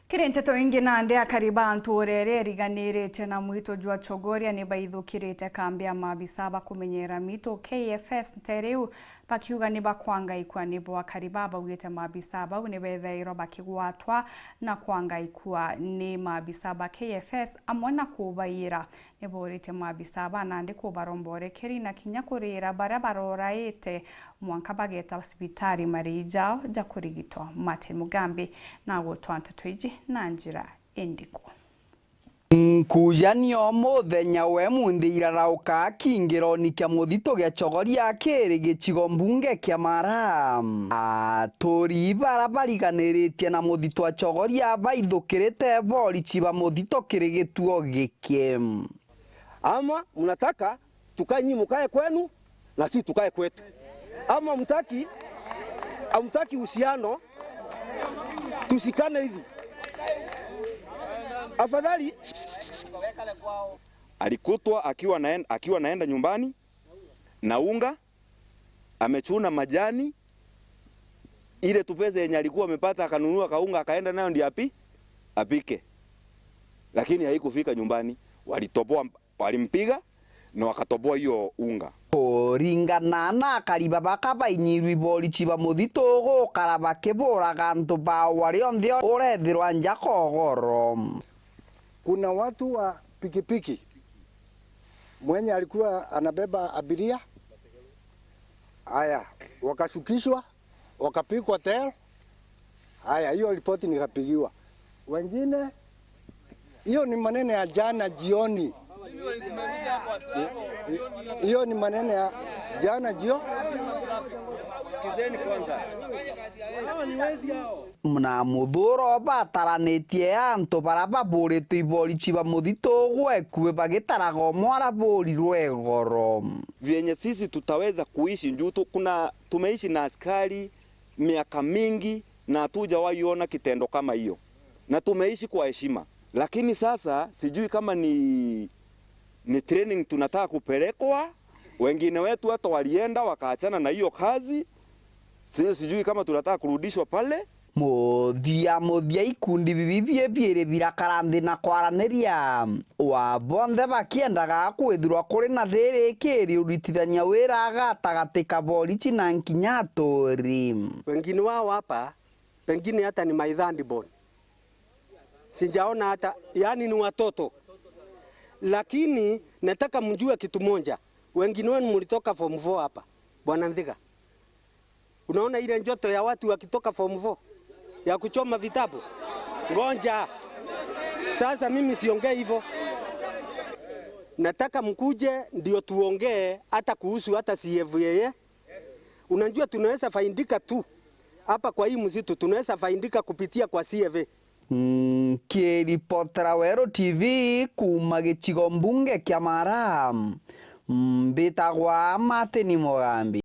Kirenteto ingi nande akariba nturere riganirete na mwito jwa chogoria ni baithukirite kambi ya maabisa bakumenyera mito KFS ntereu bakiuga ni bakwangaikwa ni akariba bawite maabisa bau ni bethairo bakigwatwa na kwangaikwa ni maabisa ba KFS amona kubaira ni borite maabisa nande kubaromborekeri na kinya kurira barabaroraite mwanka bageta hospitali marija jakurigitwa Mate Mugambi na gotwanta twiji na njira endiko Kujanio muthenya we munthira rauka kingironi kia muthito gia chogoria kiri gicigo mbunge kia Mara aturi barabariganiritie na muthito wa chogoria baithukirite borichi ba muthito kiri gituo giki ama mnataka tukanyi mukae kwenu na si tukae kwetu, ama amtaki uhusiano tusikane hivi. Afadhali alikutwa akiwa naenda nyumbani na unga, amechuna majani ile tupeze yenye alikuwa amepata, akanunua kaunga akaenda nayo ndio apike, lakini haikufika nyumbani. Walimpiga na wakatoboa hiyo unga. Ringana na kariba bakabainyiru iborichi ba muthito gukara bakiburaga antu ba wari onthe urethirwa nja kogoro. Kuna watu wa pikipiki mwenye alikuwa anabeba abiria, haya wakashukishwa wakapikwa teo. Haya, hiyo ripoti nikapigiwa. Wengine hiyo ni maneno ya jana jioni. Hiyo ni maneno ya jana jioni. Sikizeni kwanza. Hawa ni wezi hao. Mna muthuro bataranitie antu baraba burite iborichi ba muthito gwekue bagitarago mwara buri rwegoro. Vyenye sisi tutaweza kuishi njuto, tumeishi na askari miaka mingi na hatujawahi kitendo kama hiyo, na tumeishi kwa heshima, lakini sasa sijui kama ni training tunataka kupelekwa. Wengine wetu hata walienda wakaachana na hiyo kazi. Sijui kama tunataka kurudishwa pale. Muthia ikundi bibibie biere birakaramthi na kwaraniria wa bonthe bakiendaga kwithirwa kuri na thiri kiri uritithania wira gatagati ka borichi na nkinya aturi. Wengine wao hapa pengine hata ni maidhandi bon, sijaona hata, yani ni watoto. Lakini nataka mjue kitu moja, wengine wenu mlitoka form 4 hapa Bwana Ndhiga. Unaona ile njoto ya watu wakitoka form 4 ya kuchoma vitabu, ngonja sasa. Mimi siongee hivyo, nataka mkuje ndio tuongee hata kuhusu hata CFA. Unajua tunaweza faindika tu hapa kwa hii msitu, tunaweza faindika kupitia kwa CFA. Kiripotera Wero TV kuma gicigo mbunge kia Mara mbitagwa Mate Mugambi.